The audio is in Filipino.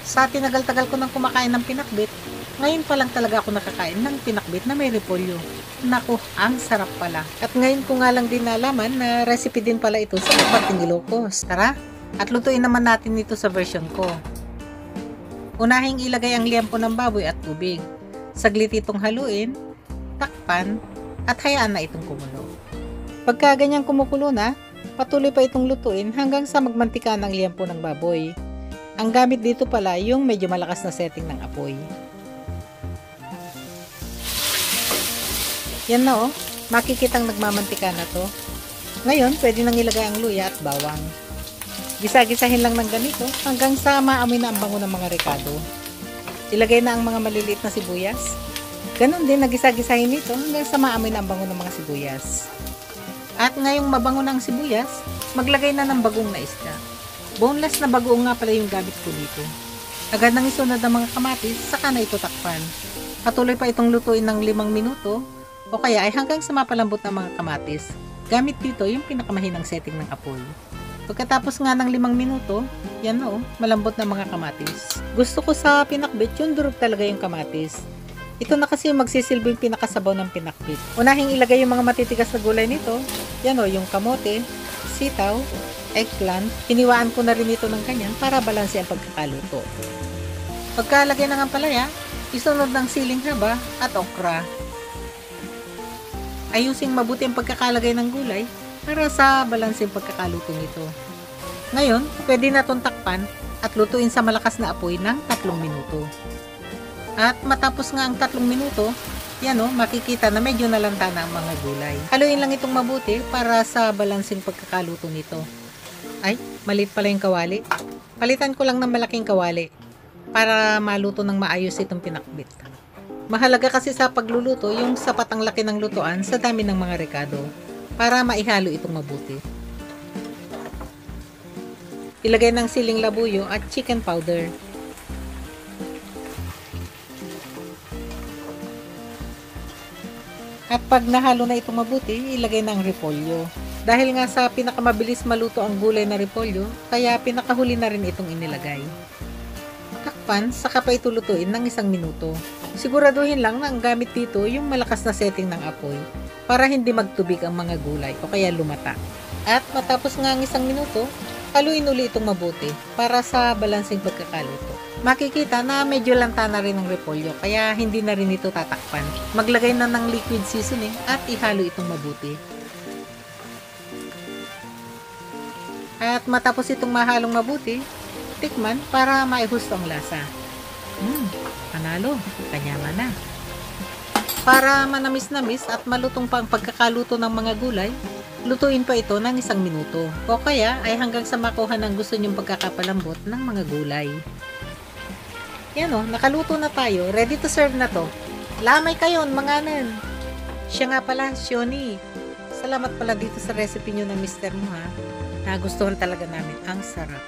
Sa tinagal-tagal ko nang kumakain ng pinakbit, ngayon pa lang talaga ako nakakain ng pinakbit na may repolyo. Naku, ang sarap pala. At ngayon ko nga lang din nalaman na recipe din pala ito sa Magbarting Ilocos. Tara, at lutuin naman natin ito sa version ko. Unahing ilagay ang liempo ng baboy at tubig. Saglit itong haluin, takpan, at hayaan na itong kumulo. Pagka ganyang kumukulo na, patuloy pa itong lutuin hanggang sa magmantika ng liempo ng baboy. Ang gamit dito pala yung medyo malakas na setting ng apoy. Yan na oh, makikitang nagmamantika na to. Ngayon, pwede nang ilagay ang luya at bawang. Gisa-gisahin lang ng ganito hanggang sa maamoy na ang bango ng mga rekado. Ilagay na ang mga maliliit na sibuyas. Ganon din, nagisa-gisahin nito hanggang sa maamoy na ang bango ng mga sibuyas. At ngayong mabango na ang sibuyas, maglagay na ng bagong na isda. Boneless na bagoong nga pala yung gamit ko dito. Agad nang isunod ang mga kamatis, saka na ito takpan. Patuloy pa itong lutuin ng 5 minuto o kaya ay hanggang sa mapalambot ng mga kamatis. Gamit dito yung pinakamahinang setting ng apoy. Pagkatapos nga ng 5 minuto, yan na oh, malambot na mga kamatis. Gusto ko sa pinakbit yung durog talaga yung kamatis. Ito na kasi magsisilbing pinakasabaw ng pinakbit. Unahing ilagay yung mga matitigas na gulay nito. Yan o, yung kamote, sitaw, eggplant. Iniwaan ko na rin ito ng ganyan para balanse ang pagkakaluto. Pagkalagay ng ampalaya, isunod ng siling haba at okra. Ayusing mabuti ang pagkakalagay ng gulay para sa balanse ang pagkakaluto nito. Ngayon, pwede na itong takpan at lutuin sa malakas na apoy ng 3 minuto. At matapos nga ang 3 minuto, yan o, makikita na medyo nalanta na ang mga gulay. Haluin lang itong mabuti para sa balansing pagkakaluto nito. Ay, maliit pala yung kawali. Palitan ko lang ng malaking kawali para maluto ng maayos itong pinakbit. Mahalaga kasi sa pagluluto yung sapat ang laki ng lutuan sa dami ng mga rekado para maihalo itong mabuti. Ilagay ng siling labuyo at chicken powder. At pag nahalo na itong mabuti, ilagay na ang repolyo. Dahil nga sa pinakamabilis maluto ang gulay na repolyo, kaya pinakahuli na rin itong inilagay. Takpan, saka pa ito lutuin ng 1 minuto. Siguraduhin lang na ang gamit dito yung malakas na setting ng apoy para hindi magtubig ang mga gulay o kaya lumata. At matapos nga ang 1 minuto, haluin uli itong mabuti para sa balansing pagkakaluto. Makikita na medyo lanta na rin ang repolyo kaya hindi na rin ito tatakpan. Maglagay na ng liquid seasoning at ihalo itong mabuti. At matapos itong mahalong mabuti, tikman para maihusto ang lasa. Panalo, kanyaman na. Para manamis-namis at malutong pa ang pagkakaluto ng mga gulay, lutuin pa ito ng 1 minuto. O kaya ay hanggang sa makuha ng gusto nyong pagkakapalambot ng mga gulay. Yan o, nakaluto na tayo. Ready to serve na to. Lamay kayon, mga anan. Siya nga pala, Shoni. Salamat pala dito sa recipe nyo ng mister mo ha. Nagustuhan talaga namin. Ang sarap.